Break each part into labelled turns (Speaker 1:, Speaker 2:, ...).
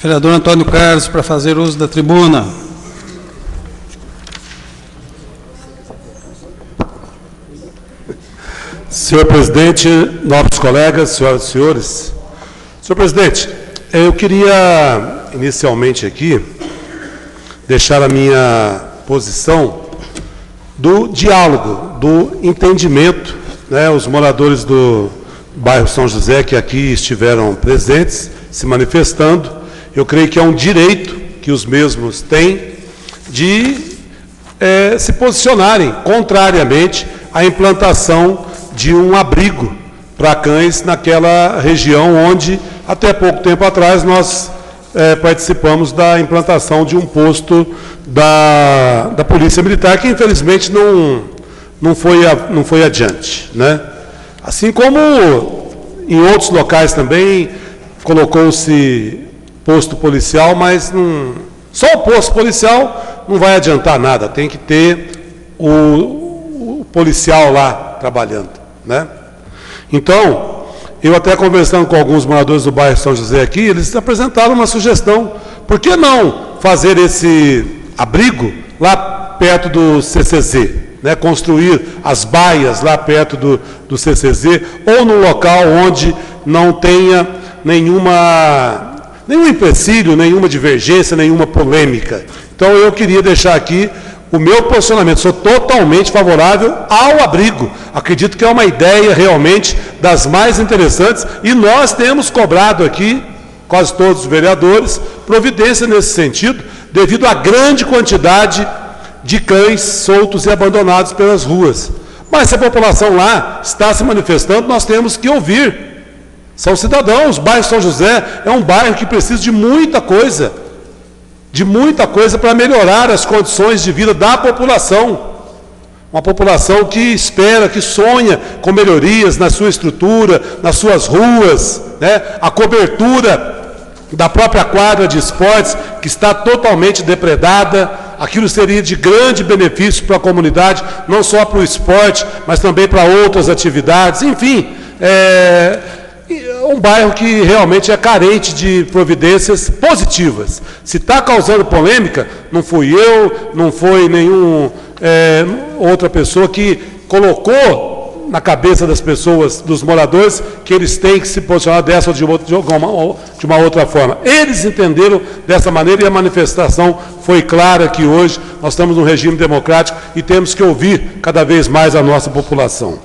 Speaker 1: Vereador Antônio Carlos, para fazer uso da tribuna.
Speaker 2: Senhor presidente, nobres colegas, senhoras e senhores. Senhor presidente, eu queria inicialmente aqui deixar a minha posição do diálogo, do entendimento, né? Os moradores do bairro São José que aqui estiveram presentes, se manifestando, eu creio que é um direito que os mesmos têm de se posicionarem contrariamente à implantação de um abrigo para cães naquela região onde, até pouco tempo atrás, nós participamos da implantação de um posto da Polícia Militar, que infelizmente não foi adiante, né? Assim como em outros locais também colocou-se posto policial, mas só o posto policial não vai adiantar nada, tem que ter o policial lá trabalhando, né? Então, eu até conversando com alguns moradores do bairro São José aqui, eles apresentaram uma sugestão: por que não fazer esse abrigo lá perto do CCZ, né? Construir as baias lá perto do CCZ, ou num local onde não tenha nenhum empecilho, nenhuma divergência, nenhuma polêmica. Então eu queria deixar aqui o meu posicionamento. Sou totalmente favorável ao abrigo. Acredito que é uma ideia realmente das mais interessantes e nós temos cobrado aqui, quase todos os vereadores, providência nesse sentido, devido à grande quantidade de cães soltos e abandonados pelas ruas. Mas se a população lá está se manifestando, nós temos que ouvir. São cidadãos. O bairro São José é um bairro que precisa de muita coisa para melhorar as condições de vida da população. Uma população que espera, que sonha com melhorias na sua estrutura, nas suas ruas, né? A cobertura da própria quadra de esportes, que está totalmente depredada. Aquilo seria de grande benefício para a comunidade, não só para o esporte, mas também para outras atividades. Enfim, é um bairro que realmente é carente de providências positivas. Se está causando polêmica, não fui eu, não foi nenhuma outra pessoa que colocou na cabeça das pessoas, dos moradores, que eles têm que se posicionar dessa ou de uma outra forma. Eles entenderam dessa maneira e a manifestação foi clara que hoje nós estamos num regime democrático e temos que ouvir cada vez mais a nossa população.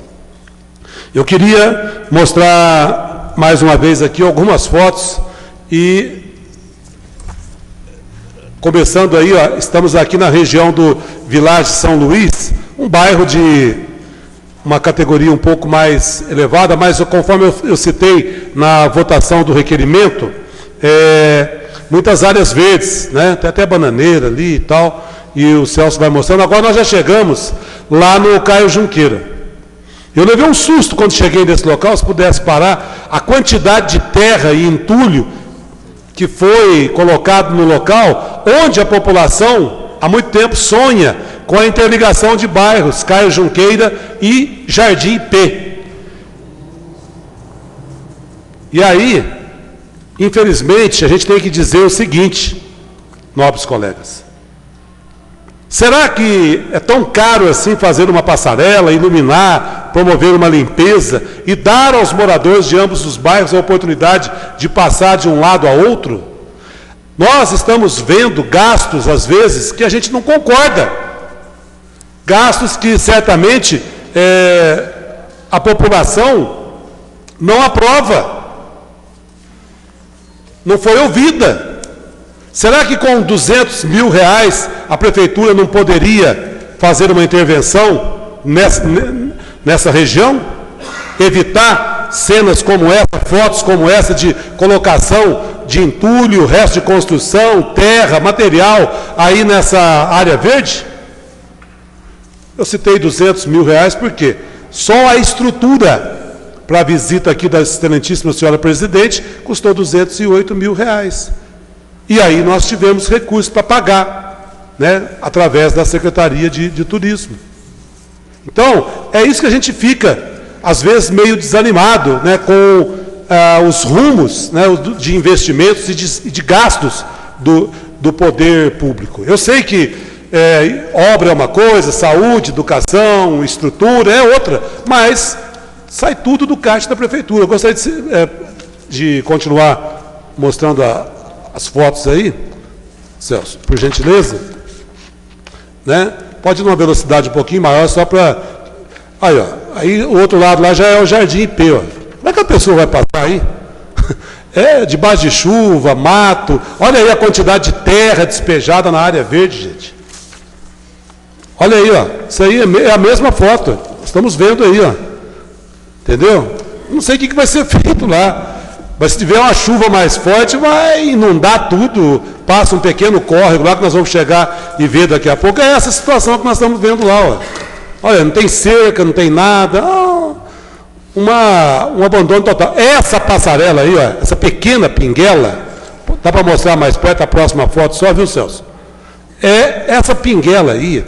Speaker 2: Eu queria mostrar mais uma vez aqui algumas fotos e, começando aí, ó, estamos aqui na região do Village São Luís, um bairro de uma categoria um pouco mais elevada, mas conforme eu citei na votação do requerimento, muitas áreas verdes, né? Tem até bananeira ali e tal, e o Celso vai mostrando. Agora nós já chegamos lá no Caio Junqueira. Eu levei um susto quando cheguei nesse local, se pudesse parar, a quantidade de terra e entulho que foi colocado no local, onde a população há muito tempo sonha com a interligação de bairros, Caio Junqueira e Jardim IP. E aí, infelizmente, a gente tem que dizer o seguinte, nobres colegas: será que é tão caro assim fazer uma passarela, iluminar, promover uma limpeza e dar aos moradores de ambos os bairros a oportunidade de passar de um lado a outro? Nós estamos vendo gastos, às vezes, que a gente não concorda. Gastos que certamente a população não aprova, não foi ouvida. Será que com 200 mil reais a prefeitura não poderia fazer uma intervenção nessa região? Evitar cenas como essa, fotos como essa de colocação de entulho, resto de construção, terra, material aí nessa área verde? Eu citei 200 mil reais porque só a estrutura para a visita aqui da excelentíssima senhora presidente custou 208 mil reais. E aí nós tivemos recursos para pagar, né, através da Secretaria de Turismo. Então, é isso que a gente fica, às vezes, meio desanimado, né, com os rumos, né, de investimentos e de gastos do poder público. Eu sei que obra é uma coisa, saúde, educação, estrutura é outra, mas sai tudo do caixa da prefeitura. Eu gostaria de continuar mostrando as fotos aí, Celso, por gentileza. Né? Pode ir numa velocidade um pouquinho maior, só para... Aí, ó, aí o outro lado lá já é o Jardim IP, ó. Como é que a pessoa vai passar aí? Debaixo de chuva, mato. Olha aí a quantidade de terra despejada na área verde, gente. Olha aí, ó. Isso aí é a mesma foto. Estamos vendo aí, ó. Entendeu? Não sei o que vai ser feito lá. Mas se tiver uma chuva mais forte, vai inundar tudo. Passa um pequeno córrego lá que nós vamos chegar e ver daqui a pouco. É essa situação que nós estamos vendo lá, ó. Olha, não tem cerca, não tem nada. Um abandono total. Essa passarela aí, ó, essa pequena pinguela, dá para mostrar mais perto a próxima foto só, viu, Celso? Essa pinguela aí,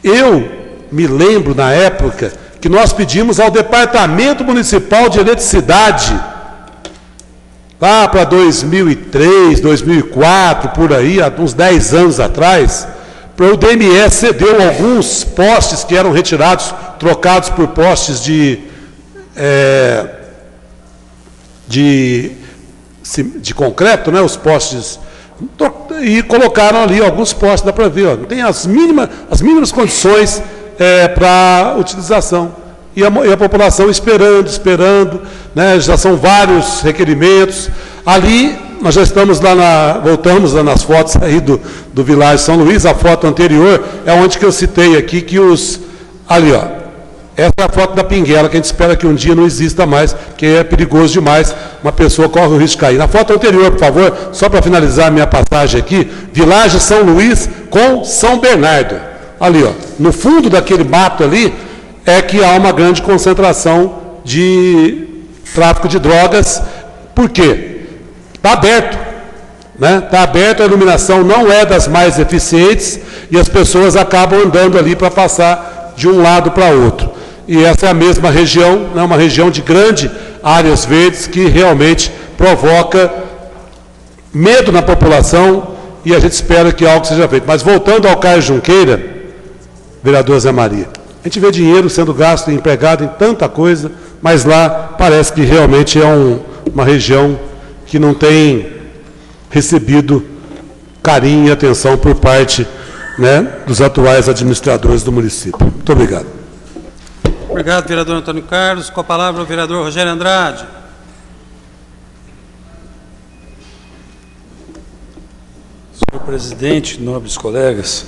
Speaker 2: eu me lembro na época que nós pedimos ao Departamento Municipal de Eletricidade, lá para 2003, 2004, por aí, há uns 10 anos atrás, para o DME cedeu alguns postes que eram retirados, trocados por postes de concreto, né, os postes, e colocaram ali alguns postes, dá para ver, ó, tem as mínimas condições para utilização. E a população esperando, né, já são vários requerimentos. Ali, nós já estamos lá, voltamos lá nas fotos aí do Vilares São Luís, a foto anterior é onde que eu citei aqui que ali, ó, essa é a foto da pinguela, que a gente espera que um dia não exista mais, que é perigoso demais, uma pessoa corre o risco de cair. Na foto anterior, por favor, só para finalizar a minha passagem aqui, Vilagem São Luís com São Bernardo. Ali, ó, no fundo daquele mato ali, é que há uma grande concentração de tráfico de drogas. Por quê? Está aberto, né? Está aberto, a iluminação não é das mais eficientes e as pessoas acabam andando ali para passar de um lado para outro. E essa é a mesma região, né? Uma região de grandes áreas verdes que realmente provoca medo na população e a gente espera que algo seja feito. Mas voltando ao Caio Junqueira, vereador Zé Maria, a gente vê dinheiro sendo gasto e empregado em tanta coisa, mas lá parece que realmente é uma região que não tem recebido carinho e atenção por parte, né, dos atuais administradores do município. Muito obrigado.
Speaker 1: Obrigado, vereador Antônio Carlos. Com a palavra o vereador Rogério Andrade.
Speaker 3: Senhor presidente, nobres colegas,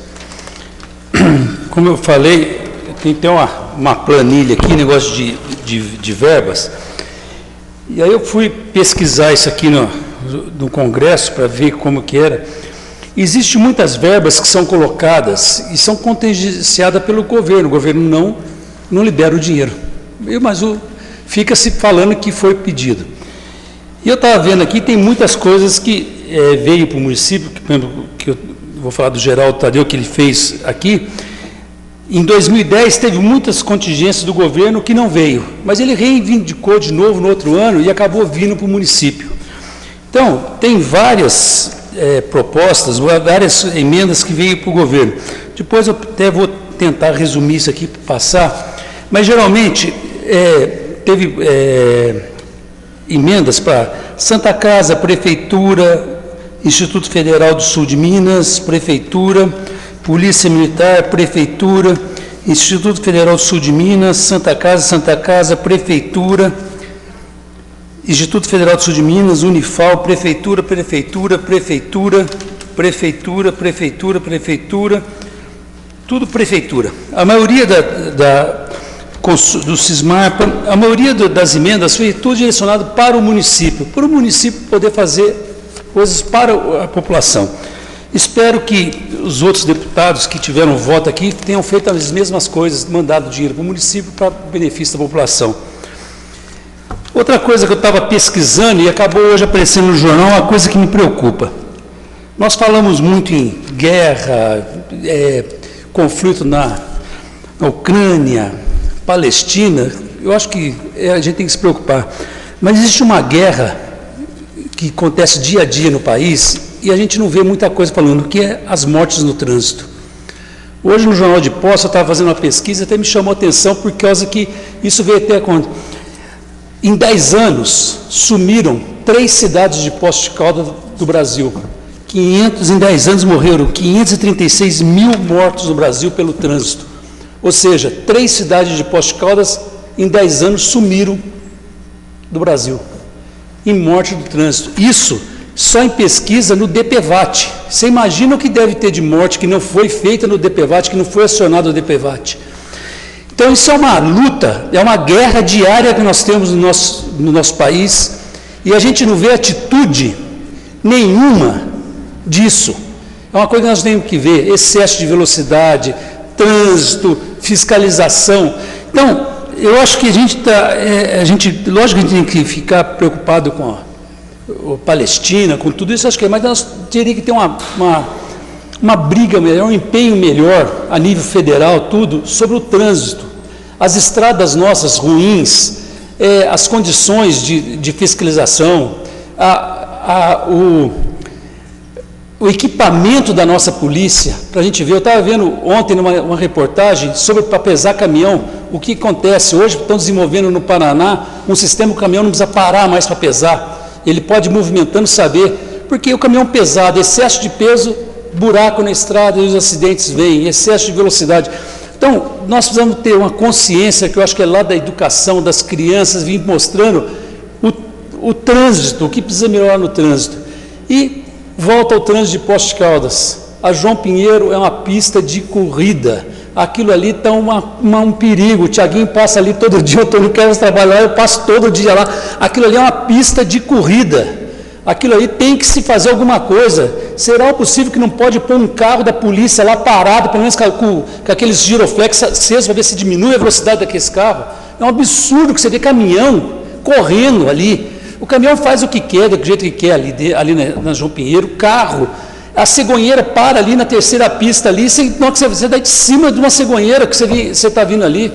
Speaker 3: como eu falei, tem até uma planilha aqui, negócio de verbas, e aí eu fui pesquisar isso aqui no Congresso para ver como que era. Existem muitas verbas que são colocadas e são contingenciadas pelo governo. O governo não libera o dinheiro, mas fica-se falando que foi pedido. E eu estava vendo aqui, tem muitas coisas que veio para o município, que eu vou falar do Geraldo Tadeu, que ele fez aqui. Em 2010 teve muitas contingências do governo que não veio, mas ele reivindicou de novo no outro ano e acabou vindo para o município. Então, tem várias propostas, várias emendas que veio para o governo. Depois eu até vou tentar resumir isso aqui para passar, mas geralmente teve emendas para Santa Casa, Prefeitura, Instituto Federal do Sul de Minas, Prefeitura, Polícia Militar, Prefeitura, Instituto Federal do Sul de Minas, Santa Casa, Prefeitura, Instituto Federal do Sul de Minas, Unifal, Prefeitura, tudo Prefeitura. A maioria do Sismarpa, a maioria das emendas foi tudo direcionado para o município poder fazer coisas para a população. Espero que os outros deputados que tiveram voto aqui tenham feito as mesmas coisas, mandado dinheiro para o município para benefício da população. Outra coisa que eu estava pesquisando e acabou hoje aparecendo no jornal, uma coisa que me preocupa. Nós falamos muito em guerra, conflito na Ucrânia, Palestina. Eu acho que a gente tem que se preocupar. Mas existe uma guerra que acontece dia a dia no país e a gente não vê muita coisa falando, que é as mortes no trânsito. Hoje no Jornal de Posse eu estava fazendo uma pesquisa, até me chamou a atenção por causa que isso veio até quando? Em 10 anos sumiram 3 cidades de Poços de Caldas do Brasil. Em 10 anos morreram 536 mil mortos no Brasil pelo trânsito. Ou seja, 3 cidades de Poços de Caldas em 10 anos sumiram do Brasil, em morte do trânsito. Isso só em pesquisa no DPVAT. Você imagina o que deve ter de morte que não foi feita no DPVAT, que não foi acionado o DPVAT. Então isso é uma luta, é uma guerra diária que nós temos no nosso país, e a gente não vê atitude nenhuma disso. É uma coisa que nós temos que ver: excesso de velocidade, trânsito, fiscalização. Então, eu acho que lógico que a gente tem que ficar preocupado com a Palestina, com tudo isso, acho que mas nós teríamos que ter uma briga melhor, um empenho melhor a nível federal, tudo, sobre o trânsito. As estradas nossas ruins, as condições de fiscalização, o equipamento da nossa polícia, para a gente ver. Eu estava vendo ontem uma reportagem sobre para pesar caminhão, o que acontece hoje. Estão desenvolvendo no Paraná um sistema que o caminhão não precisa parar mais para pesar, ele pode ir movimentando, saber, porque o caminhão pesado, excesso de peso, buraco na estrada e os acidentes vêm, excesso de velocidade. Então, nós precisamos ter uma consciência, que eu acho que é lá da educação, das crianças, vir mostrando o trânsito, o que precisa melhorar no trânsito. E volta ao trânsito de Poços de Caldas. A João Pinheiro é uma pista de corrida. Aquilo ali está um perigo. O Tiaguinho passa ali todo dia, eu estou no Quero trabalhar, eu passo todo dia lá. Aquilo ali é uma pista de corrida. Aquilo ali tem que se fazer alguma coisa. Será possível que não pode pôr um carro da polícia lá parado, pelo menos com aqueles giroflex acesos, para ver se diminui a velocidade daquele carro? É um absurdo que você vê caminhão correndo ali. O caminhão faz o que quer, do jeito que quer ali na João Pinheiro. Carro, a cegonheira para ali na terceira pista ali, você dá de cima de uma cegonheira que você está vindo ali,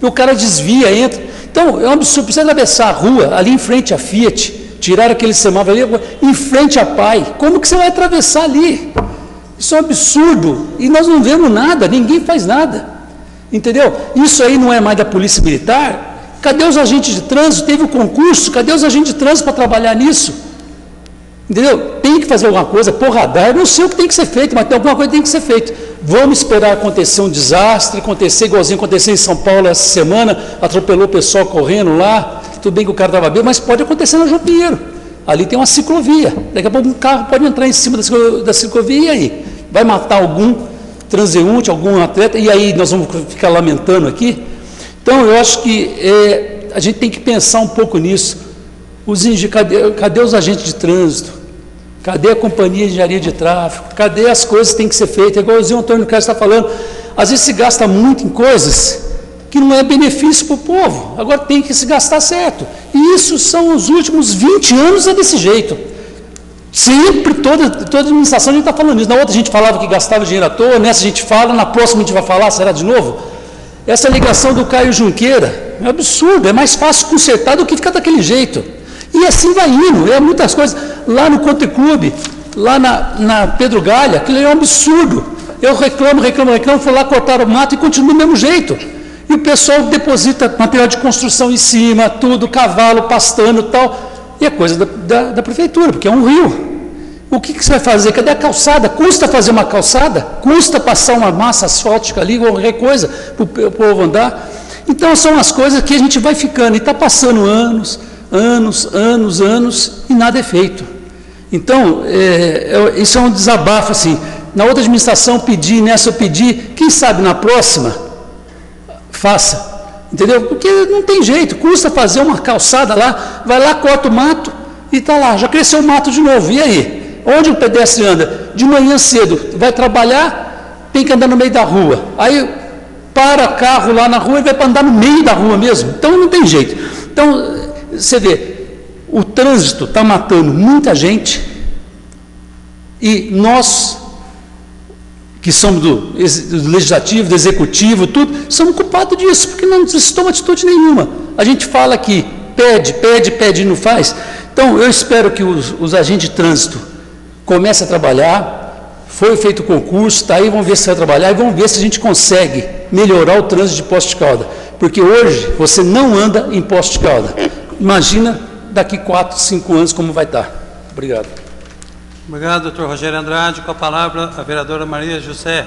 Speaker 3: e o cara desvia, entra. Então, é um absurdo. Precisa atravessar a rua, ali em frente à Fiat, tirar aquele semáforo ali, em frente à PAI. Como que você vai atravessar ali? Isso é um absurdo. E nós não vemos nada, ninguém faz nada. Entendeu? Isso aí não é mais da Polícia Militar? Cadê os agentes de trânsito? Teve o concurso, cadê os agentes de trânsito para trabalhar nisso? Entendeu? Tem que fazer alguma coisa, por radar, eu não sei o que tem que ser feito, mas tem alguma coisa que tem que ser feita. Vamos esperar acontecer um desastre, acontecer igualzinho aconteceu em São Paulo essa semana, atropelou o pessoal correndo lá, tudo bem que o cara estava bem, mas pode acontecer na João Pinheiro. Ali tem uma ciclovia, daqui a pouco um carro pode entrar em cima da ciclovia, e aí? Vai matar algum transeunte, algum atleta, e aí nós vamos ficar lamentando aqui? Então, eu acho que a gente tem que pensar um pouco nisso. Cadê os agentes de trânsito? Cadê a companhia de engenharia de tráfego? Cadê as coisas que têm que ser feitas? É igual o Antônio Carlos está falando. Às vezes se gasta muito em coisas que não é benefício para o povo. Agora tem que se gastar certo. E isso são os últimos 20 anos é desse jeito. Sempre, toda administração a gente está falando isso. Na outra a gente falava que gastava dinheiro à toa, nessa a gente fala, na próxima a gente vai falar, será de novo? Essa ligação do Caio Junqueira é um absurdo, é mais fácil consertar do que ficar daquele jeito. E assim vai indo, muitas coisas. Lá no Country Club, lá na Pedro Galha, aquilo é um absurdo. Eu reclamo, fui lá cortar o mato e continua do mesmo jeito. E o pessoal deposita material de construção em cima, tudo, cavalo pastando e tal. E é coisa da prefeitura, porque é um rio. O que você vai fazer? Cadê a calçada? Custa fazer uma calçada? Custa passar uma massa asfáltica ali, qualquer coisa, para o povo andar? Então, são as coisas que a gente vai ficando. E está passando anos, e nada é feito. Então, isso é um desabafo, assim. Na outra administração pedi, nessa eu pedi, quem sabe na próxima, faça. Entendeu? Porque não tem jeito, custa fazer uma calçada lá, vai lá, corta o mato e está lá, já cresceu o mato de novo. E aí? Onde o pedestre anda? De manhã cedo, vai trabalhar, tem que andar no meio da rua. Aí para carro lá na rua e vai para andar no meio da rua mesmo. Então não tem jeito. Então, você vê, o trânsito está matando muita gente e nós, que somos do legislativo, do executivo, tudo, somos culpados disso, porque não se toma atitude nenhuma. A gente fala que pede e não faz. Então, eu espero que os agentes de trânsito comecem a trabalhar. Foi feito o concurso, está aí, vamos ver se vai trabalhar e vamos ver se a gente consegue melhorar o trânsito de Poços de Caldas. Porque hoje você não anda em Poços de Caldas. Imagina daqui 4, 5 anos como vai estar. Obrigado.
Speaker 1: Obrigado, doutor Rogério Andrade. Com a palavra, a vereadora Maria José.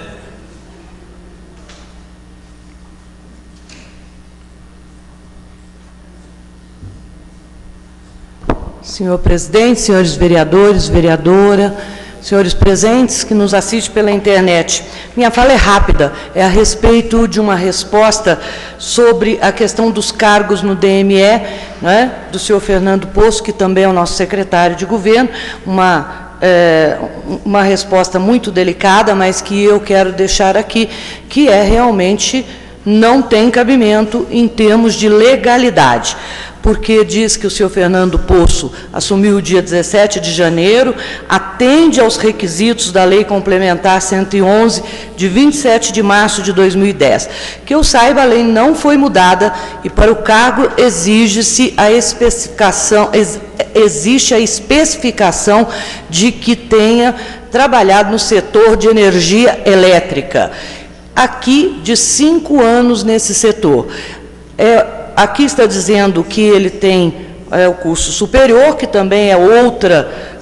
Speaker 4: Senhor presidente, senhores vereadores, vereadora, senhores presentes que nos assistem pela internet. Minha fala é rápida, é a respeito de uma resposta sobre a questão dos cargos no DME, né, do senhor Fernando Poço, que também é o nosso secretário de governo, uma resposta muito delicada, mas que eu quero deixar aqui, que realmente não tem cabimento em termos de legalidade, porque diz que o senhor Fernando Poço assumiu o dia 17 de janeiro, atende aos requisitos da Lei Complementar 111, de 27 de março de 2010. Que eu saiba, a lei não foi mudada e para o cargo existe a especificação de que tenha trabalhado no setor de energia elétrica. Aqui, de 5 anos nesse setor. Aqui está dizendo que ele tem o curso superior, que também é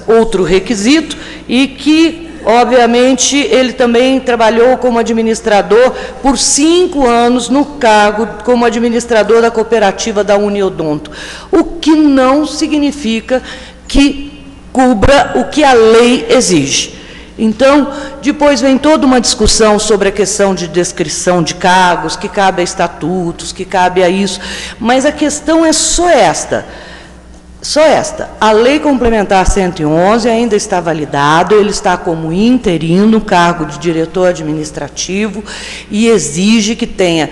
Speaker 4: outro requisito, e que, obviamente, ele também trabalhou como administrador por 5 anos no cargo como administrador da cooperativa da Uniodonto, o que não significa que cubra o que a lei exige. Então, depois vem toda uma discussão sobre a questão de descrição de cargos, que cabe a estatutos, que cabe a isso, mas a questão é só esta. A Lei Complementar 111 ainda está validada, ele está como interino no cargo de diretor administrativo e exige que tenha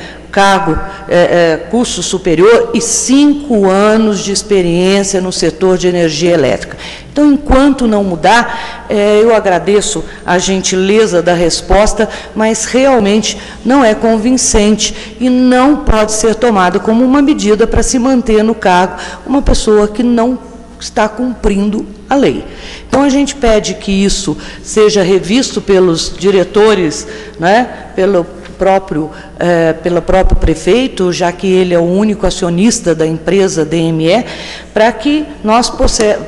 Speaker 4: curso superior e 5 anos de experiência no setor de energia elétrica. Então, enquanto não mudar, eu agradeço a gentileza da resposta, mas realmente não é convincente e não pode ser tomado como uma medida para se manter no cargo uma pessoa que não está cumprindo a lei. Então, a gente pede que isso seja revisto pelos diretores, né, pelo próprio prefeito, já que ele é o único acionista da empresa DME, para que nós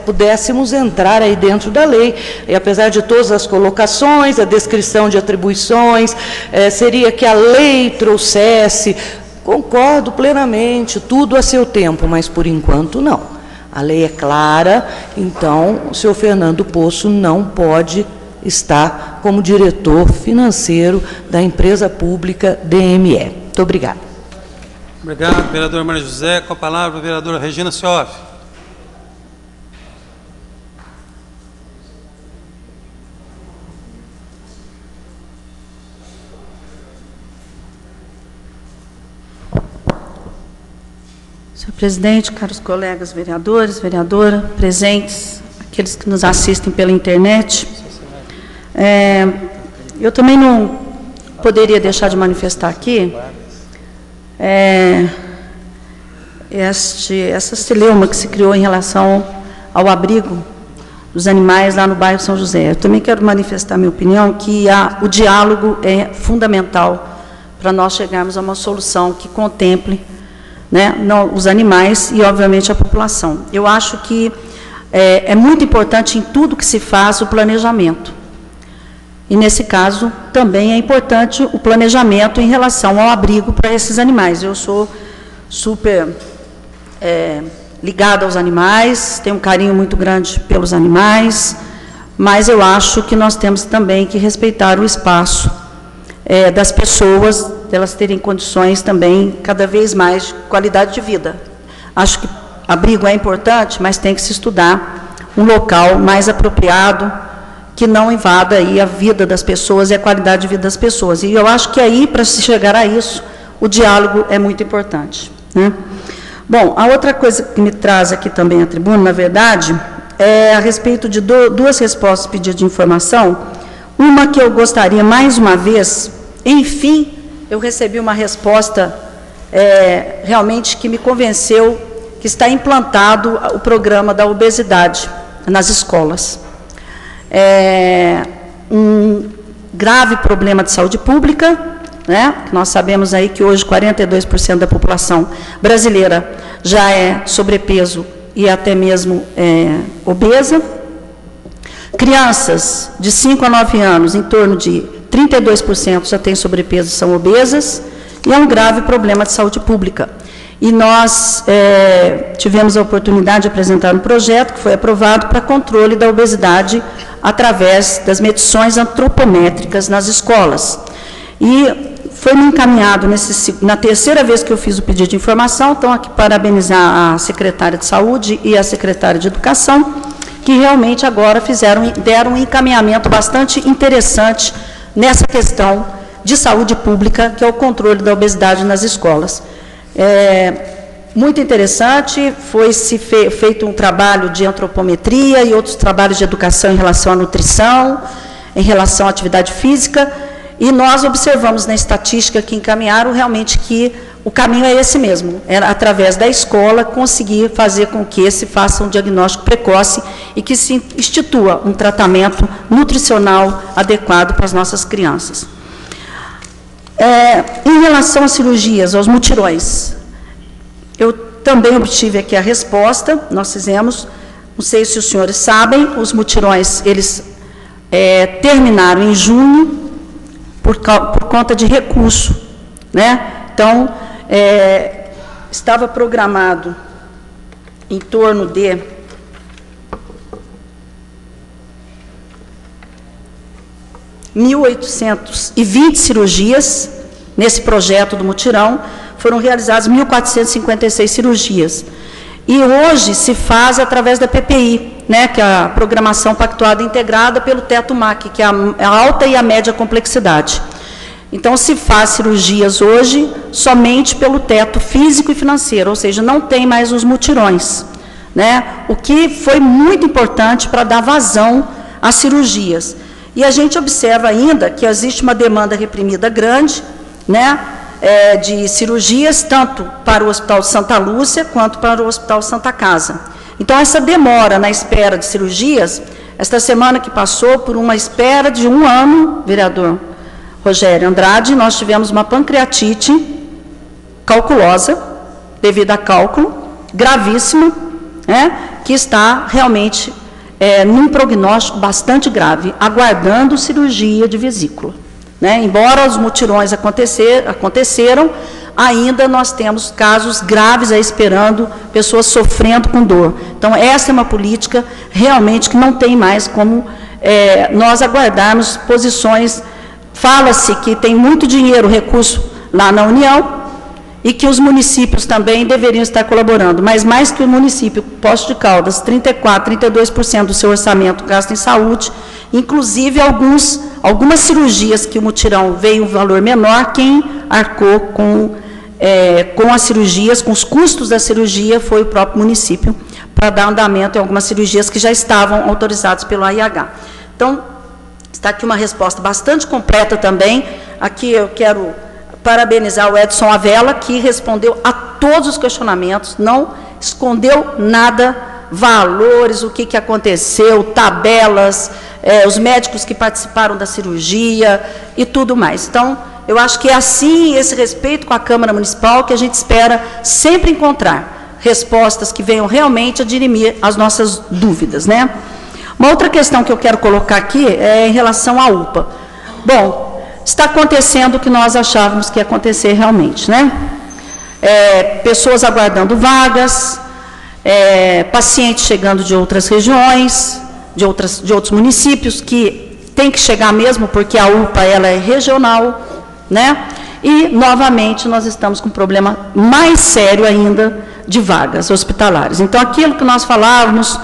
Speaker 4: pudéssemos entrar aí dentro da lei. E apesar de todas as colocações, a descrição de atribuições, seria que a lei trouxesse, concordo plenamente, tudo a seu tempo, mas por enquanto não. A lei é clara, então o senhor Fernando Poço não pode está como diretor financeiro da empresa pública DME. Muito obrigada.
Speaker 1: Obrigado, vereadora Maria José. Com a palavra, a vereadora Regina Cioff.
Speaker 5: Senhor presidente, caros colegas vereadores, vereadora, presentes, aqueles que nos assistem pela internet, eu também não poderia deixar de manifestar aqui essa celeuma que se criou em relação ao abrigo dos animais lá no bairro São José. Eu também quero manifestar minha opinião que o diálogo é fundamental para nós chegarmos a uma solução que contemple, né, os animais e, obviamente, a população. Eu acho que é muito importante em tudo que se faz o planejamento. E, nesse caso, também é importante o planejamento em relação ao abrigo para esses animais. Eu sou super ligada aos animais, tenho um carinho muito grande pelos animais, mas eu acho que nós temos também que respeitar o espaço das pessoas, delas terem condições também, cada vez mais, de qualidade de vida. Acho que abrigo é importante, mas tem que se estudar um local mais apropriado, que não invada aí a vida das pessoas e a qualidade de vida das pessoas. E eu acho que aí, para se chegar a isso, o diálogo é muito importante, né? Bom, a outra coisa que me traz aqui também à tribuna, na verdade, é a respeito de duas respostas a pedido de informação. Uma que eu gostaria, mais uma vez, enfim, eu recebi uma resposta realmente que me convenceu que está implantado o programa da obesidade nas escolas. É um grave problema de saúde pública, né? Nós sabemos aí que hoje 42% da população brasileira já é sobrepeso e até mesmo obesa. Crianças de 5 a 9 anos, em torno de 32% já têm sobrepeso e são obesas, e é um grave problema de saúde pública. E nós tivemos a oportunidade de apresentar um projeto que foi aprovado para controle da obesidade através das medições antropométricas nas escolas. E foi me encaminhado, na terceira vez que eu fiz o pedido de informação, então aqui parabenizar a secretária de Saúde e a secretária de Educação, que realmente agora deram um encaminhamento bastante interessante nessa questão de saúde pública, que é o controle da obesidade nas escolas. Muito interessante, foi-se feito um trabalho de antropometria e outros trabalhos de educação em relação à nutrição, em relação à atividade física, e nós observamos na estatística que encaminharam realmente que o caminho é esse mesmo, é através da escola conseguir fazer com que se faça um diagnóstico precoce e que se institua um tratamento nutricional adequado para as nossas crianças. Em relação às cirurgias, aos mutirões, eu também obtive aqui a resposta, nós fizemos, não sei se os senhores sabem, os mutirões, eles terminaram em junho, por conta de recurso, né? Então, estava programado em torno de 1.820 cirurgias nesse projeto do mutirão, foram realizadas 1.456 cirurgias. E hoje se faz através da PPI, né, que é a Programação Pactuada Integrada pelo Teto MAC, que é a alta e a média complexidade. Então, se faz cirurgias hoje somente pelo teto físico e financeiro, ou seja, não tem mais os mutirões, né, o que foi muito importante para dar vazão às cirurgias. E a gente observa ainda que existe uma demanda reprimida grande, né, de cirurgias, tanto para o Hospital Santa Lúcia, quanto para o Hospital Santa Casa. Então, essa demora na espera de cirurgias, esta semana que passou, por uma espera de 1 ano, vereador Rogério Andrade, nós tivemos uma pancreatite calculosa, devido a cálculo, gravíssimo, né, que está realmente num prognóstico bastante grave, aguardando cirurgia de vesícula. Né? Embora os mutirões aconteceram, ainda nós temos casos graves aí esperando, pessoas sofrendo com dor. Então, essa é uma política realmente que não tem mais como nós aguardarmos posições. Fala-se que tem muito dinheiro, recurso lá na União, e que os municípios também deveriam estar colaborando, mas mais que o município, Poços de Caldas, 32% do seu orçamento gasta em saúde, inclusive algumas cirurgias que o mutirão veio um valor menor, quem arcou com as cirurgias, com os custos da cirurgia, foi o próprio município, para dar andamento em algumas cirurgias que já estavam autorizadas pelo AIH. Então, está aqui uma resposta bastante completa também. Aqui eu quero parabenizar o Edson Avella, que respondeu a todos os questionamentos, não escondeu nada, valores, o que aconteceu, tabelas, os médicos que participaram da cirurgia e tudo mais. Então, eu acho que é assim, esse respeito com a Câmara Municipal, que a gente espera sempre encontrar respostas que venham realmente a dirimir as nossas dúvidas, né? Uma outra questão que eu quero colocar aqui é em relação à UPA. Bom, está acontecendo o que nós achávamos que ia acontecer realmente, né? Pessoas aguardando vagas, pacientes chegando de outras regiões, de outros municípios, que tem que chegar mesmo, porque a UPA ela é regional, né? E, novamente, nós estamos com um problema mais sério ainda de vagas hospitalares. Então, aquilo que nós falávamos,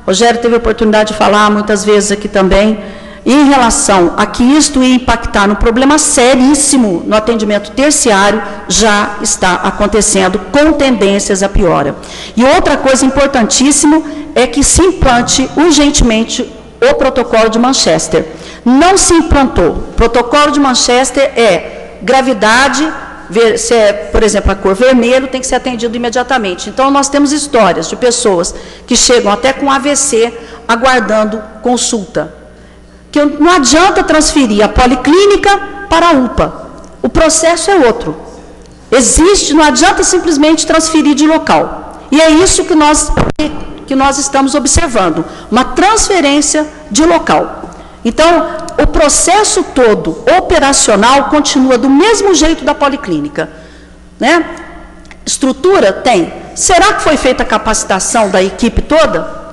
Speaker 5: Rogério teve a oportunidade de falar muitas vezes aqui também, em relação a que isto ia impactar num problema seríssimo no atendimento terciário, já está acontecendo com tendências a piora. E outra coisa importantíssima é que se implante urgentemente o protocolo de Manchester. Não se implantou. O protocolo de Manchester é gravidade, se é, por exemplo, a cor vermelho, tem que ser atendido imediatamente. Então, nós temos histórias de pessoas que chegam até com AVC, aguardando consulta. Que não adianta transferir a policlínica para a UPA. O processo é outro. Não adianta simplesmente transferir de local. E é isso que nós estamos observando, uma transferência de local. Então, o processo todo operacional continua do mesmo jeito da policlínica, né? Estrutura tem. Será que foi feita a capacitação da equipe toda?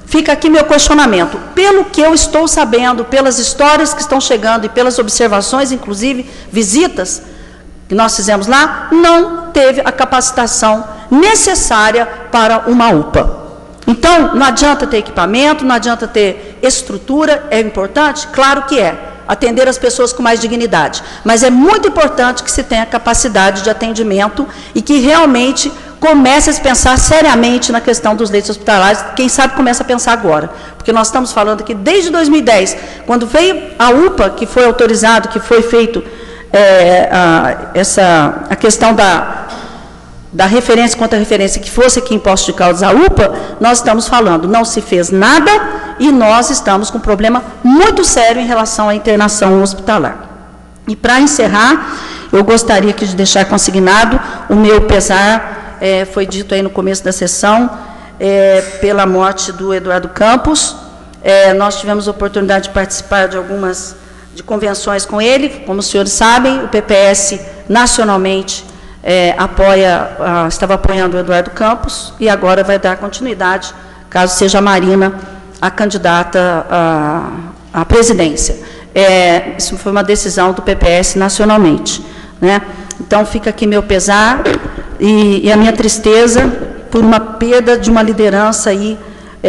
Speaker 5: Fica aqui meu questionamento. Pelo que eu estou sabendo, pelas histórias que estão chegando e pelas observações, inclusive visitas que nós fizemos lá, não teve a capacitação necessária para uma UPA. Então, não adianta ter equipamento, não adianta ter estrutura, é importante? Claro que é, atender as pessoas com mais dignidade, mas é muito importante que se tenha capacidade de atendimento e que realmente comece a se pensar seriamente na questão dos leitos hospitalares, quem sabe começa a pensar agora, porque nós estamos falando aqui desde 2010, quando veio a UPA, que foi autorizado, que foi feito a questão da referência contra referência, que fosse aqui em Poços de Caldas a UPA, nós estamos falando, não se fez nada e nós estamos com um problema muito sério em relação à internação hospitalar. E para encerrar, eu gostaria aqui de deixar consignado o meu pesar, foi dito aí no começo da sessão, pela morte do Eduardo Campos. Nós tivemos a oportunidade de participar de convenções com ele, como os senhores sabem, o PPS nacionalmente estava apoiando o Eduardo Campos e agora vai dar continuidade, caso seja a Marina a candidata à presidência. Isso foi uma decisão do PPS nacionalmente, né? Então, fica aqui meu pesar e a minha tristeza por uma perda de uma liderança aí,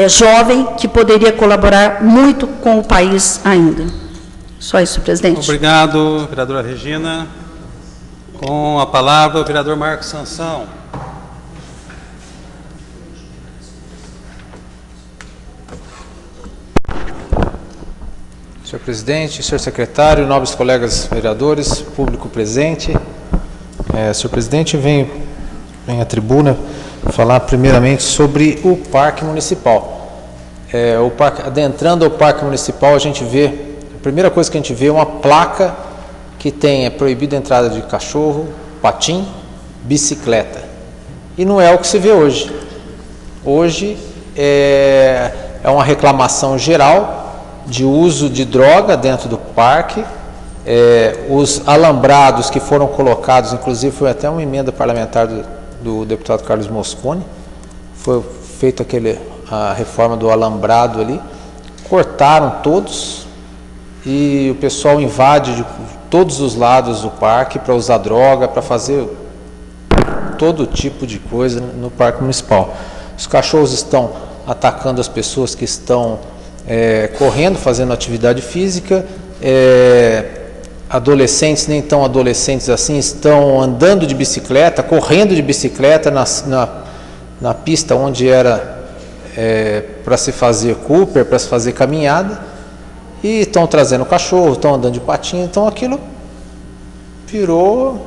Speaker 5: jovem, que poderia colaborar muito com o país ainda. Só isso, presidente.
Speaker 1: Obrigado, vereadora Regina. Com a palavra, o vereador Marcos Sansão.
Speaker 6: Senhor presidente, senhor secretário, nobres colegas vereadores, público presente. Senhor presidente, venho à tribuna falar primeiramente sobre o Parque Municipal. Adentrando ao Parque Municipal, a primeira coisa que a gente vê é uma placa que tem proibida a entrada de cachorro, patim, bicicleta. E não é o que se vê hoje. Hoje é uma reclamação geral de uso de droga dentro do parque. Os alambrados que foram colocados, inclusive foi até uma emenda parlamentar do deputado Carlos Mosconi, foi feita a reforma do alambrado ali, cortaram todos e o pessoal invade de todos os lados do parque para usar droga, para fazer todo tipo de coisa no Parque Municipal. Os cachorros estão atacando as pessoas que estão correndo, fazendo atividade física, adolescentes, nem tão adolescentes assim, estão andando de bicicleta, correndo de bicicleta na pista onde era para se fazer Cooper, para se fazer caminhada, e estão trazendo cachorro, estão andando de patinho, então aquilo virou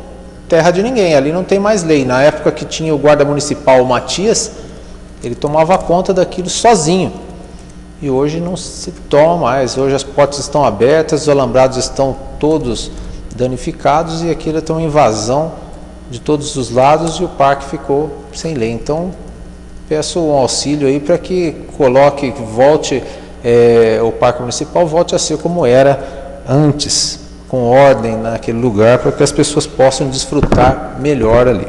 Speaker 6: terra de ninguém, ali não tem mais lei. Na época que tinha o guarda municipal, o Matias, ele tomava conta daquilo sozinho, e hoje não se toma mais. Hoje as portas estão abertas, os alambrados estão todos danificados e aquilo tem uma invasão de todos os lados e o parque ficou sem lei. Então peço um auxílio aí para que volte o Parque Municipal volte a ser como era antes, com ordem naquele lugar, para que as pessoas possam desfrutar melhor ali.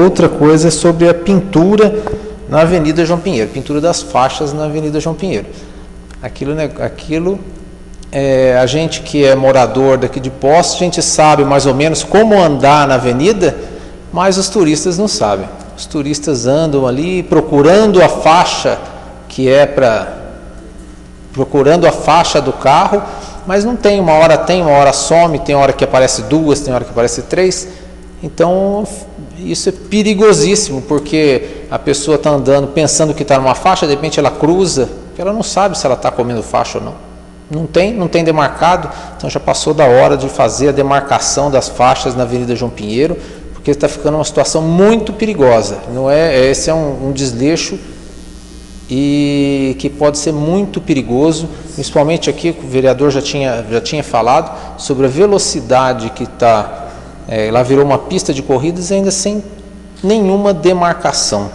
Speaker 6: Outra coisa é sobre a pintura na Avenida João Pinheiro, pintura das faixas na Avenida João Pinheiro. A gente que é morador daqui de Poços, a gente sabe mais ou menos como andar na avenida, mas os turistas não sabem. Os turistas andam ali procurando a faixa procurando a faixa do carro, mas não tem, uma hora some, tem hora que aparece 2, tem hora que aparece 3. Então isso é perigosíssimo, porque a pessoa está andando pensando que está numa faixa, de repente ela cruza, ela não sabe se ela está comendo faixa ou não. não tem demarcado, então já passou da hora de fazer a demarcação das faixas na Avenida João Pinheiro, porque está ficando uma situação muito perigosa. Não é, esse é um desleixo e que pode ser muito perigoso, principalmente aqui, o vereador já tinha falado sobre a velocidade que está, lá virou uma pista de corridas ainda sem nenhuma demarcação.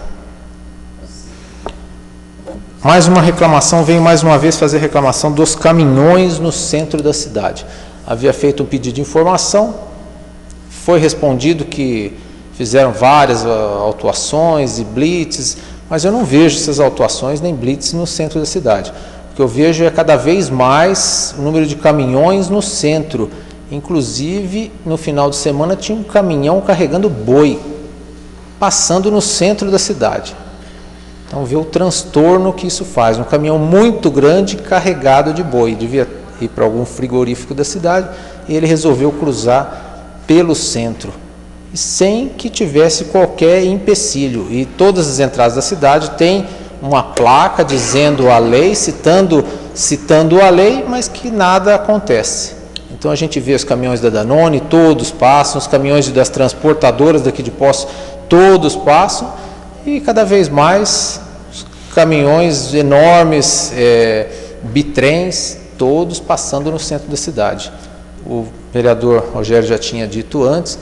Speaker 6: Mais uma reclamação, venho mais uma vez fazer reclamação dos caminhões no centro da cidade. Havia feito um pedido de informação, foi respondido que fizeram várias autuações e blitzes, mas eu não vejo essas autuações nem blitzes no centro da cidade. O que eu vejo é cada vez mais o número de caminhões no centro. Inclusive, no final de semana tinha um caminhão carregando boi, passando no centro da cidade. Então, vê o transtorno que isso faz. Um caminhão muito grande carregado de boi. Devia ir para algum frigorífico da cidade e ele resolveu cruzar pelo centro, sem que tivesse qualquer empecilho. E todas as entradas da cidade têm uma placa dizendo a lei, citando a lei, mas que nada acontece. Então a gente vê os caminhões da Danone, todos passam, os caminhões das transportadoras daqui de Poços, todos passam, e cada vez mais os caminhões enormes, bitrens, todos passando no centro da cidade. O vereador Rogério já tinha dito antes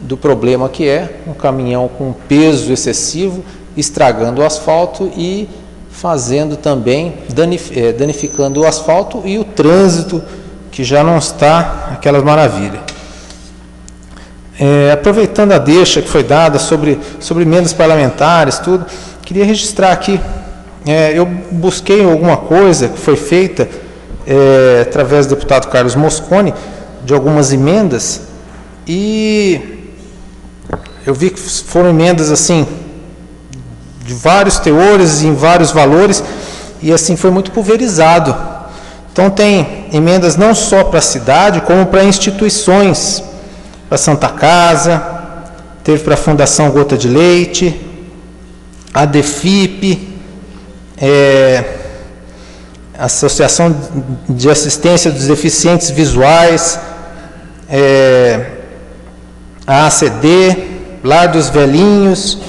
Speaker 6: do problema que é um caminhão com peso excessivo, estragando o asfalto e fazendo também, danificando o asfalto e o trânsito, que já não está aquelas maravilhas. Aproveitando a deixa que foi dada sobre emendas parlamentares, tudo, queria registrar aqui, eu busquei alguma coisa que foi feita através do deputado Carlos Mosconi, de algumas emendas, e eu vi que foram emendas assim, de vários teores, em vários valores, e assim foi muito pulverizado. Então tem emendas não só para a cidade, como para instituições, para a Santa Casa, teve para a Fundação Gota de Leite, a DEFIP, Associação de Assistência dos Deficientes Visuais, a ACD, Lar dos Velhinhos,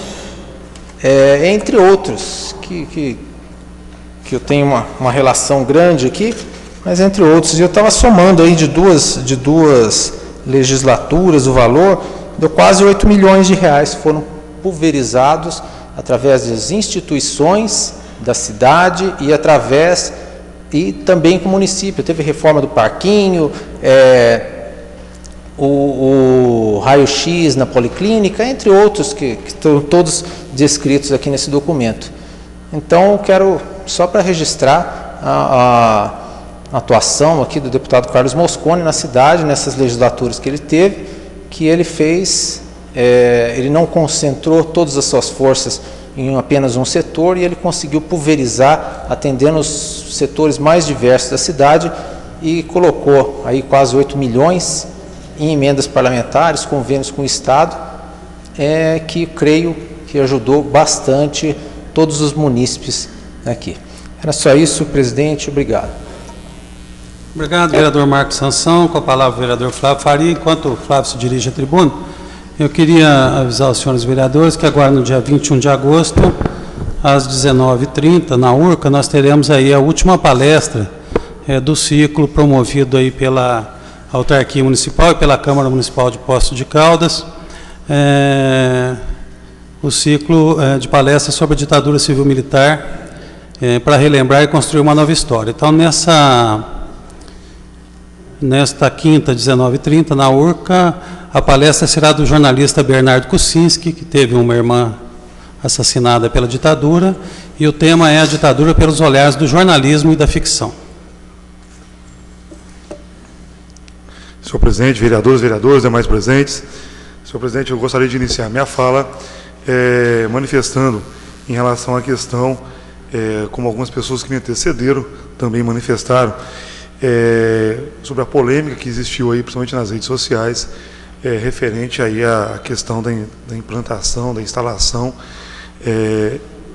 Speaker 6: entre outros, que eu tenho uma relação grande aqui, mas entre outros. E eu estava somando aí de duas legislaturas o valor, deu quase 8 milhões de reais, foram pulverizados através das instituições da cidade e também com o município. Teve reforma do parquinho, o raio-x na policlínica, entre outros que estão todos descritos aqui nesse documento. Então, eu quero, só para registrar a atuação aqui do deputado Carlos Mosconi na cidade, nessas legislaturas que ele teve, que ele fez, ele não concentrou todas as suas forças em apenas um setor, e ele conseguiu pulverizar, atendendo os setores mais diversos da cidade, e colocou aí quase 8 milhões em emendas parlamentares, convênios com o Estado, que creio que ajudou bastante todos os munícipes aqui. Era só isso, presidente. Obrigado.
Speaker 1: Obrigado, vereador Marcos Sansão. Com a palavra o vereador Flávio Faria. Enquanto o Flávio se dirige à tribuna, eu queria avisar os senhores vereadores que agora, no dia 21 de agosto, às 19h30, na URCA, nós teremos aí a última palestra do ciclo promovido aí pela Autarquia Municipal e pela Câmara Municipal de Poços de Caldas, o ciclo de palestras sobre a ditadura civil-militar, para relembrar e construir uma nova história. Então, nesta quinta, 19h30, na URCA, a palestra será do jornalista Bernardo Kucinski, que teve uma irmã assassinada pela ditadura, e o tema é a ditadura pelos olhares do jornalismo e da ficção.
Speaker 7: Senhor presidente, vereadores, demais presentes. Senhor presidente, eu gostaria de iniciar minha fala manifestando em relação à questão, como algumas pessoas que me antecederam também manifestaram, sobre a polêmica que existiu aí, principalmente nas redes sociais, referente aí à questão da implantação, da instalação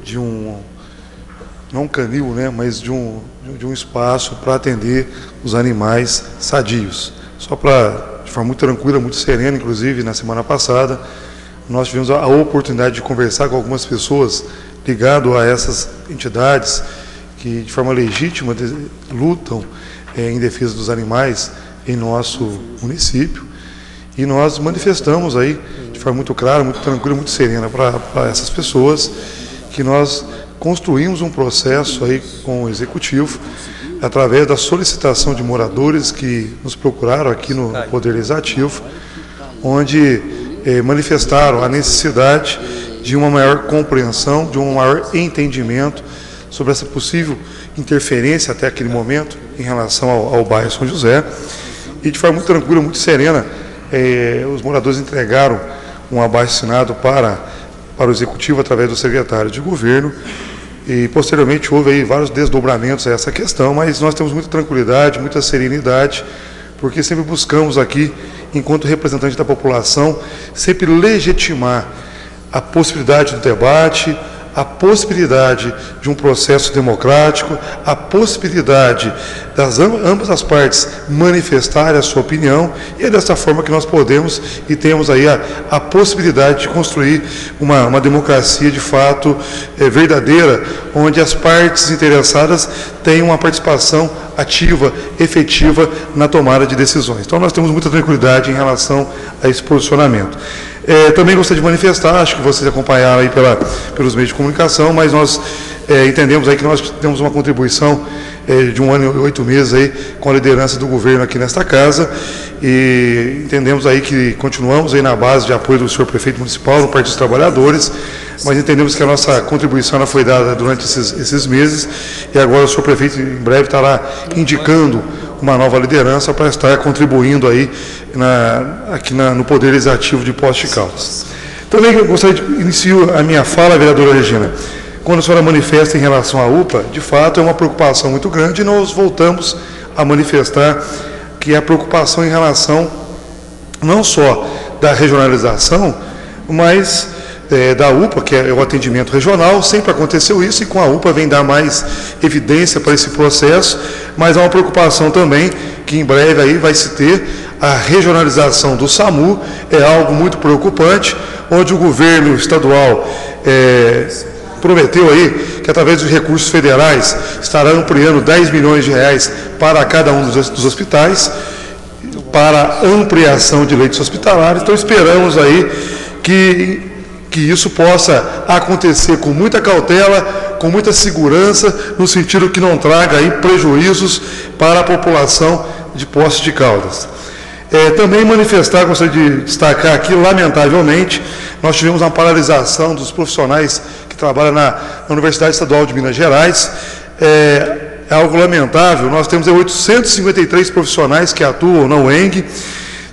Speaker 7: de não canil, né, mas de um espaço para atender os animais sadios. Só para, de forma muito tranquila, muito serena, inclusive, na semana passada, nós tivemos a oportunidade de conversar com algumas pessoas ligadas a essas entidades que, de forma legítima, lutam em defesa dos animais em nosso município. E nós manifestamos aí, de forma muito clara, muito tranquila, muito serena para essas pessoas, que nós construímos um processo aí com o Executivo, através da solicitação de moradores que nos procuraram aqui no Poder Legislativo, onde manifestaram a necessidade de uma maior compreensão, de um maior entendimento sobre essa possível interferência até aquele momento em relação ao bairro São José. E de forma muito tranquila, muito serena, os moradores entregaram um abaixo-assinado para o Executivo através do secretário de Governo, e posteriormente houve aí vários desdobramentos a essa questão, mas nós temos muita tranquilidade, muita serenidade, porque sempre buscamos aqui, enquanto representante da população, sempre legitimar a possibilidade do debate, a possibilidade de um processo democrático, a possibilidade das ambas as partes manifestarem a sua opinião, e é dessa forma que nós podemos e temos aí a possibilidade de construir uma democracia de fato verdadeira, onde as partes interessadas têm uma participação ativa, efetiva na tomada de decisões. Então nós temos muita tranquilidade em relação a esse posicionamento. Também gostaria de manifestar, acho que vocês acompanharam aí pelos meios de comunicação, mas nós entendemos aí que nós temos uma contribuição de 1 ano e 8 meses aí com a liderança do governo aqui nesta casa, e entendemos aí que continuamos aí na base de apoio do senhor prefeito municipal, no Partido dos Trabalhadores, mas entendemos que a nossa contribuição ela foi dada durante esses meses, e agora o senhor prefeito em breve estará indicando uma nova liderança para estar contribuindo aí aqui no Poder Legislativo de Poços de Caldas. Também eu gostaria de iniciar a minha fala, vereadora Regina, quando a senhora manifesta em relação à UPA, de fato é uma preocupação muito grande, e nós voltamos a manifestar que a preocupação em relação não só da regionalização, mas da UPA, que é o atendimento regional, sempre aconteceu isso, e com a UPA vem dar mais evidência para esse processo, mas há uma preocupação também que em breve aí vai se ter a regionalização do SAMU, é algo muito preocupante, onde o governo estadual prometeu aí que através dos recursos federais estará ampliando 10 milhões de reais para cada um dos hospitais, para ampliação de leitos hospitalares. Então esperamos aí que isso possa acontecer com muita cautela, com muita segurança, no sentido que não traga aí prejuízos para a população de Poços de Caldas. Também manifestar, gostaria de destacar aqui, lamentavelmente, nós tivemos uma paralisação dos profissionais que trabalham na Universidade Estadual de Minas Gerais. É algo lamentável, nós temos 853 profissionais que atuam na UENG,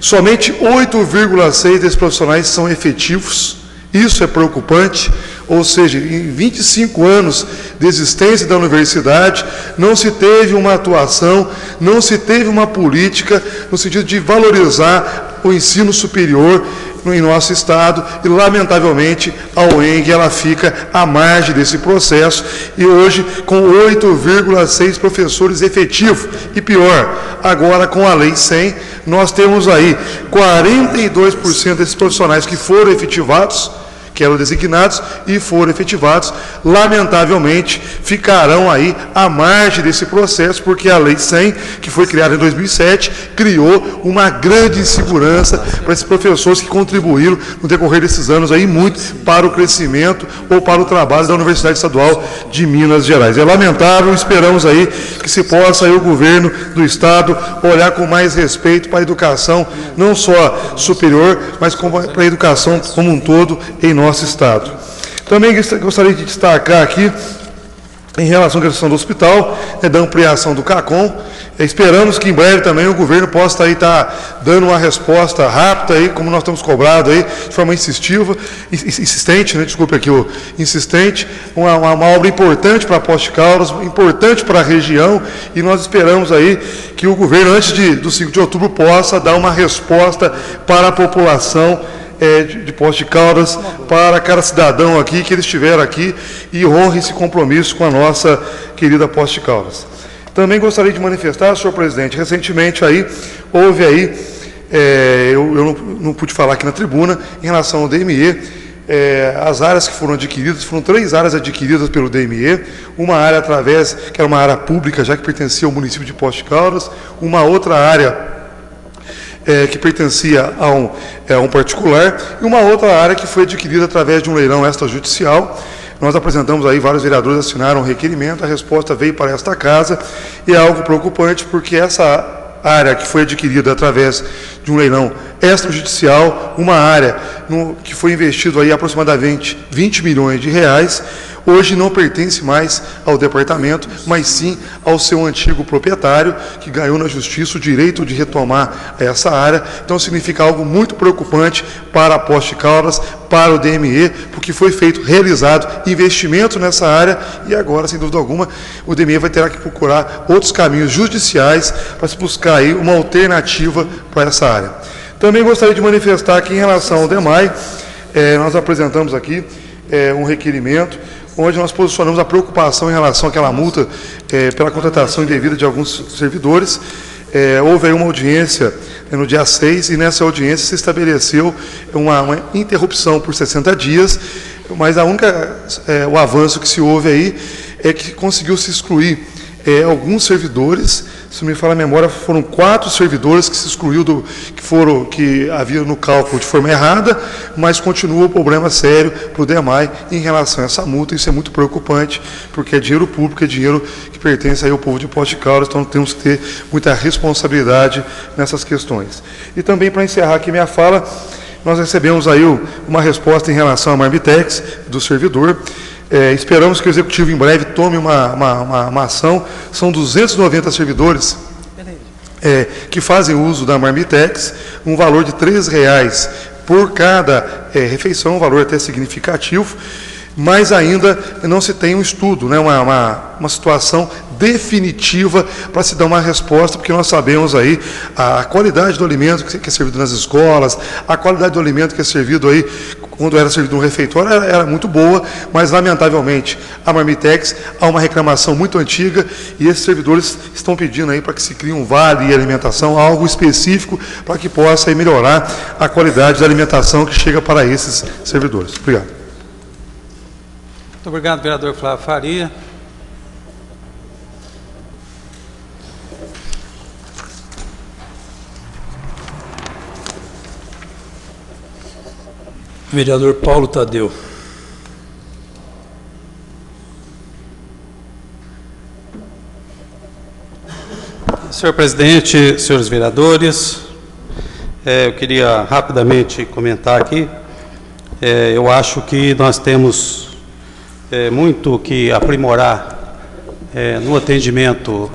Speaker 7: somente 8,6 desses profissionais são efetivos. Isso é preocupante, ou seja, em 25 anos de existência da universidade, não se teve uma atuação, não se teve uma política no sentido de valorizar o ensino superior em nosso estado, e lamentavelmente a UENG ela fica à margem desse processo, e hoje com 8,6 professores efetivos, e pior, agora com a Lei 100, nós temos aí 42% desses profissionais que foram efetivados, que eram designados e foram efetivados, lamentavelmente ficarão aí à margem desse processo, porque a Lei 100, que foi criada em 2007, criou uma grande insegurança para esses professores que contribuíram no decorrer desses anos aí muito para o crescimento ou para o trabalho da Universidade Estadual de Minas Gerais. É lamentável, esperamos aí que se possa aí o governo do estado olhar com mais respeito para a educação, não só superior, mas para a educação como um todo em nosso estado. Também gostaria de destacar aqui, em relação à questão do hospital, da ampliação do CACOM, esperamos que em breve também o governo possa estar dando uma resposta rápida, aí, como nós estamos cobrados, aí, de forma insistente, desculpe aqui o insistente, uma obra importante para Poços de Caldas, importante para a região, e nós esperamos aí que o governo, antes do 5 de outubro, possa dar uma resposta para a população de Poços de Caldas, para cada cidadão aqui, que eles estiveram aqui e honre esse compromisso com a nossa querida Poços de Caldas. Também gostaria de manifestar, senhor presidente, recentemente aí, houve aí, eu não pude falar aqui na tribuna, em relação ao DME, as áreas que foram adquiridas, foram 3 áreas adquiridas pelo DME, uma área que era uma área pública, já que pertencia ao município de Poços de Caldas, uma outra área que pertencia a um particular, e uma outra área que foi adquirida através de um leilão extrajudicial. Nós apresentamos aí, vários vereadores assinaram um requerimento, a resposta veio para esta casa, e é algo preocupante, porque essa área que foi adquirida através de um leilão extrajudicial, uma área que foi investido aí aproximadamente 20 milhões de reais, hoje não pertence mais ao departamento, mas sim ao seu antigo proprietário, que ganhou na justiça o direito de retomar essa área. Então significa algo muito preocupante para a Poços de Caldas, para o DME, porque foi realizado investimento nessa área, e agora, sem dúvida alguma, o DME vai ter que procurar outros caminhos judiciais para se buscar aí uma alternativa para essa área. Também gostaria de manifestar que, em relação ao DEMAI, nós apresentamos aqui um requerimento, onde nós posicionamos a preocupação em relação àquela multa pela contratação indevida de alguns servidores. Houve aí uma audiência no dia 6, e nessa audiência se estabeleceu uma interrupção por 60 dias, mas o avanço que se houve aí é que conseguiu-se excluir alguns servidores. Se não me falha a memória, foram 4 servidores que se excluiu que havia no cálculo de forma errada, mas continua o problema sério para o DEMAI em relação a essa multa. Isso é muito preocupante, porque é dinheiro público, é dinheiro que pertence aí ao povo de Poços de Caldas, então temos que ter muita responsabilidade nessas questões. E também, para encerrar aqui minha fala, nós recebemos aí uma resposta em relação à Marmitex, do servidor. Esperamos que o Executivo em breve tome uma ação. São 290 servidores que fazem uso da Marmitex, um valor de R$3 por cada refeição, um valor até significativo, mas ainda não se tem um estudo, né, uma situação definitiva para se dar uma resposta, porque nós sabemos aí a qualidade do alimento que é servido nas escolas, a qualidade do alimento que é servido aí, quando era servido no refeitório, era muito boa, mas, lamentavelmente, a Marmitex, há uma reclamação muito antiga, e esses servidores estão pedindo aí para que se crie um vale de alimentação, algo específico, para que possa aí melhorar a qualidade da alimentação que chega para esses servidores. Obrigado.
Speaker 1: Muito obrigado, vereador Flávio Faria.
Speaker 3: Vereador Paulo Tadeu.
Speaker 1: Senhor presidente, senhores vereadores, eu queria rapidamente comentar aqui. Eu acho que nós temos muito que aprimorar no atendimento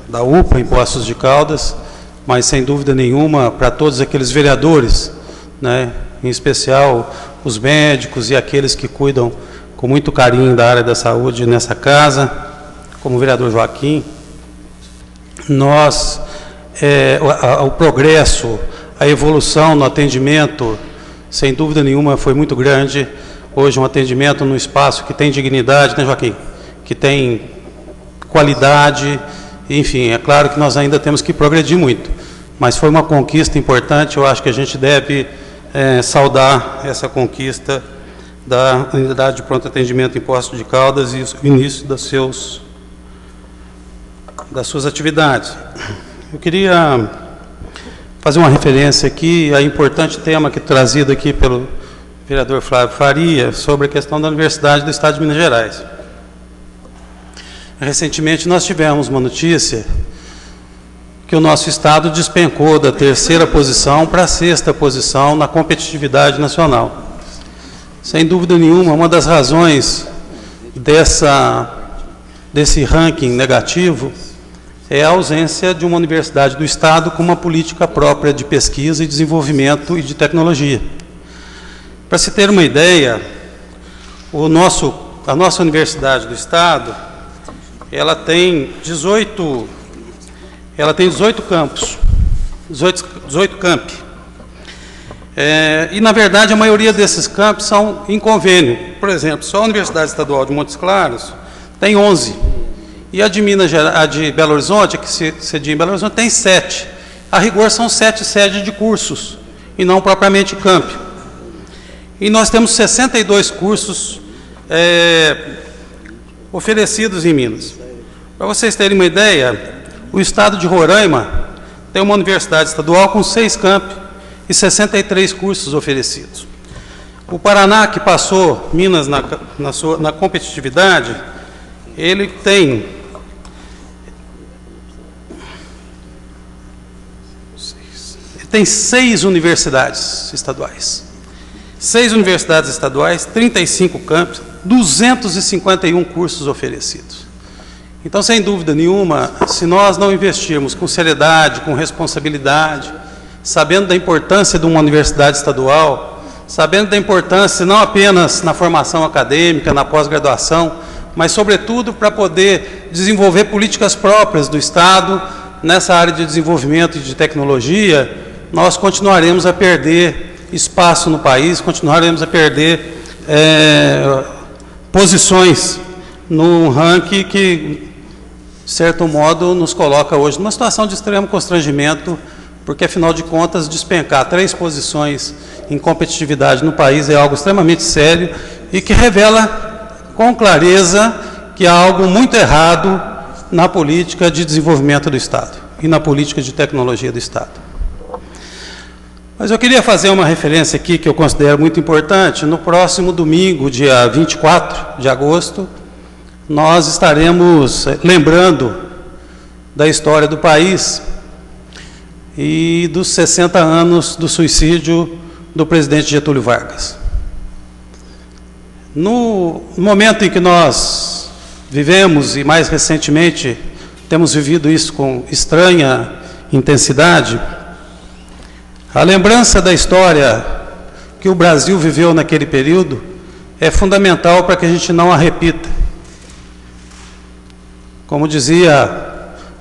Speaker 1: da UPA em Poços de Caldas, mas sem dúvida nenhuma para todos aqueles vereadores, né, em especial os médicos e aqueles que cuidam com muito carinho da área da saúde nessa casa, como o vereador Joaquim, o progresso, a evolução no atendimento, sem dúvida nenhuma, foi muito grande. Hoje um atendimento num espaço que tem dignidade, né, Joaquim? Que tem qualidade, enfim, é claro que nós ainda temos que progredir muito, mas foi uma conquista importante. Eu acho que a gente deve saudar essa conquista da unidade de pronto atendimento em Poços de Caldas e o início das suas atividades. Eu queria fazer uma referência aqui a importante tema que trazido aqui pelo vereador Flávio Faria sobre a questão da Universidade do Estado de Minas Gerais. Recentemente nós tivemos uma notícia que o nosso Estado despencou da 3ª posição para a 6ª posição na competitividade nacional. Sem dúvida nenhuma, uma das razões desse ranking negativo é a ausência de uma universidade do Estado com uma política própria de pesquisa e desenvolvimento e de tecnologia. Para se ter uma ideia, a nossa Universidade do Estado, ela tem 18 campos, 18 campi. E, na verdade, a maioria desses campos são em convênio. Por exemplo, só a Universidade Estadual de Montes Claros tem 11. E a de Belo Horizonte, que se cedia em Belo Horizonte, tem 7. A rigor, são 7 sedes de cursos, e não propriamente camp. E nós temos 62 cursos oferecidos em Minas. Para vocês terem uma ideia, o estado de Roraima tem uma universidade estadual com 6 campi e 63 cursos oferecidos. O Paraná, que passou Minas na competitividade, ele tem 6 universidades estaduais. 6 universidades estaduais, 35 campos, 251 cursos oferecidos. Então, sem dúvida nenhuma, se nós não investirmos com seriedade, com responsabilidade, sabendo da importância de uma universidade estadual, sabendo da importância não apenas na formação acadêmica, na pós-graduação, mas, sobretudo, para poder desenvolver políticas próprias do Estado nessa área de desenvolvimento e de tecnologia, nós continuaremos a perder espaço no país, continuaremos a perder posições no ranking que, de certo modo, nos coloca hoje numa situação de extremo constrangimento, porque, afinal de contas, despencar 3 posições em competitividade no país é algo extremamente sério e que revela com clareza que há algo muito errado na política de desenvolvimento do Estado e na política de tecnologia do Estado. Mas eu queria fazer uma referência aqui que eu considero muito importante. No próximo domingo, dia 24 de agosto, nós estaremos lembrando da história do país e dos 60 anos do suicídio do presidente Getúlio Vargas. No momento em que nós vivemos, e mais recentemente temos vivido isso com estranha intensidade, a lembrança da história que o Brasil viveu naquele período é fundamental para que a gente não a repita. Como dizia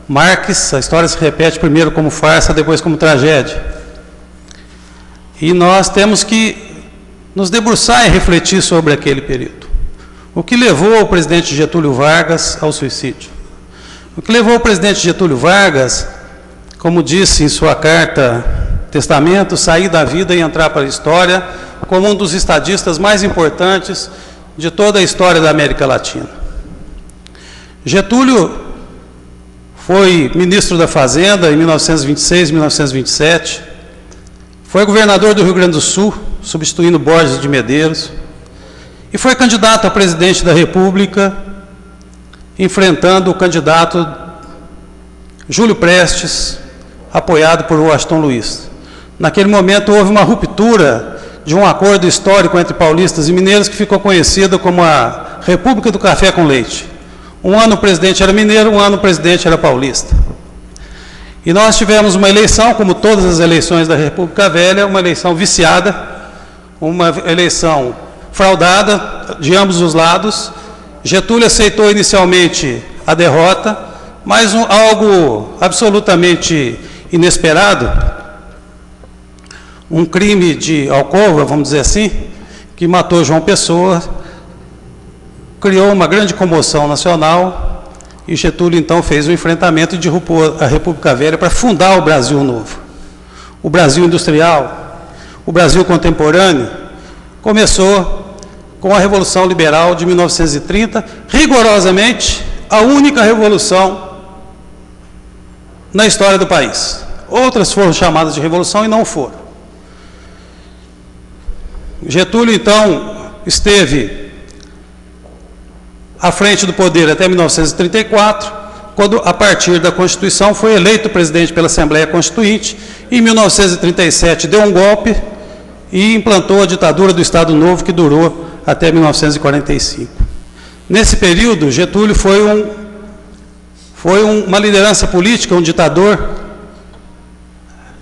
Speaker 1: Marx, a história se repete primeiro como farsa, depois como tragédia. E nós temos que nos debruçar e refletir sobre aquele período. O que levou o presidente Getúlio Vargas ao suicídio? O que levou o presidente Getúlio Vargas, como disse em sua carta testamento, sair da vida e entrar para a história como um dos estadistas mais importantes de toda a história da América Latina. Getúlio foi ministro da Fazenda em 1926, 1927, foi governador do Rio Grande do Sul, substituindo Borges de Medeiros, e foi candidato a presidente da República, enfrentando o candidato Júlio Prestes, apoiado por Washington Luiz. Naquele momento houve uma ruptura de um acordo histórico entre paulistas e mineiros que ficou conhecido como a República do Café com Leite. Um ano o presidente era mineiro, um ano o presidente era paulista. E nós tivemos uma eleição, como todas as eleições da República Velha, uma eleição viciada, uma eleição fraudada de ambos os lados. Getúlio aceitou inicialmente a derrota, mas algo absolutamente inesperado, um crime de alcova, vamos dizer assim, que matou João Pessoa, criou uma grande comoção nacional, e Getúlio então fez um enfrentamento e derrubou a República Velha para fundar o Brasil novo. O Brasil industrial, o Brasil contemporâneo, começou com a Revolução Liberal de 1930, rigorosamente a única revolução na história do país. Outras foram chamadas de revolução e não foram. Getúlio, então, esteve à frente do poder até 1934, quando, a partir da Constituição, foi eleito presidente pela Assembleia Constituinte. Em 1937, deu um golpe e implantou a ditadura do Estado Novo, que durou até 1945. Nesse período, Getúlio foi uma liderança política, um ditador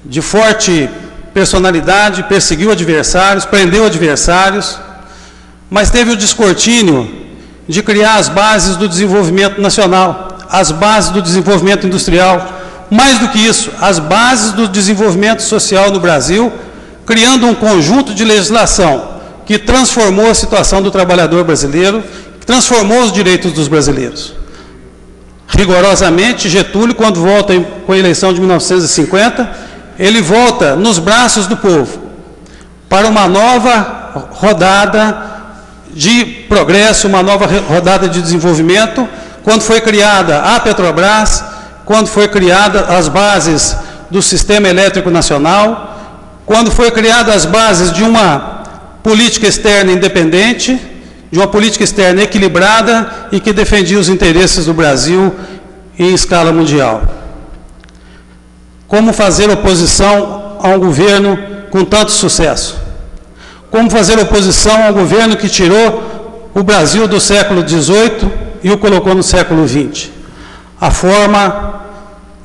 Speaker 1: de forte personalidade, perseguiu adversários, prendeu adversários, mas teve o descortínio de criar as bases do desenvolvimento nacional, as bases do desenvolvimento industrial, mais do que isso, as bases do desenvolvimento social no Brasil, criando um conjunto de legislação que transformou a situação do trabalhador brasileiro, que transformou os direitos dos brasileiros. Rigorosamente, Getúlio, quando volta com a eleição de 1950, ele volta nos braços do povo para uma nova rodada de progresso, uma nova rodada de desenvolvimento, quando foi criada a Petrobras, quando foi criada as bases do Sistema Elétrico Nacional, quando foi criada as bases de uma política externa independente, de uma política externa equilibrada e que defendia os interesses do Brasil em escala mundial. Como fazer oposição a um governo com tanto sucesso? Como fazer oposição a um governo que tirou o Brasil do século XVIII e o colocou no século XX? A forma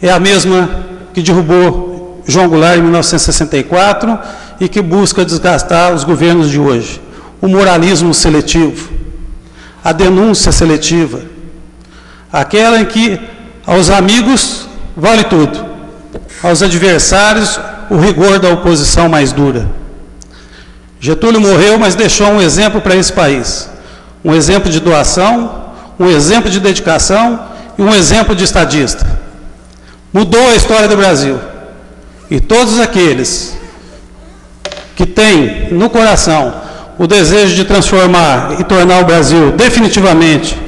Speaker 1: é a mesma que derrubou João Goulart em 1964 e que busca desgastar os governos de hoje. O moralismo seletivo, a denúncia seletiva, aquela em que aos amigos vale tudo, aos adversários o rigor da oposição mais dura. Getúlio morreu, mas deixou um exemplo para esse país, um exemplo de doação, um exemplo de dedicação e um exemplo de estadista. Mudou a história do Brasil. E todos aqueles que têm no coração o desejo de transformar e tornar o Brasil definitivamente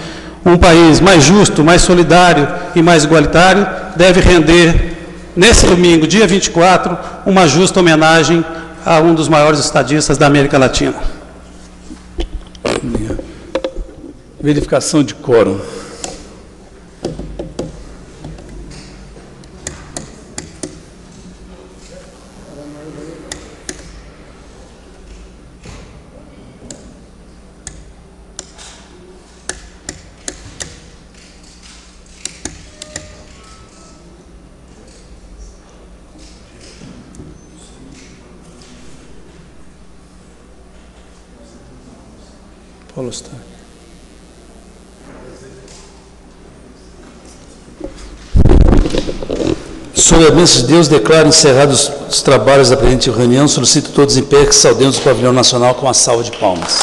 Speaker 1: um país mais justo, mais solidário e mais igualitário, deve render, nesse domingo, dia 24, uma justa homenagem a um dos maiores estadistas da América Latina.
Speaker 3: Verificação de quórum. Paulo está. Sob a bênção de Deus, declaro encerrados os trabalhos da presente reunião. Solicito todos em pé que saudemos o pavilhão nacional com uma salva de palmas.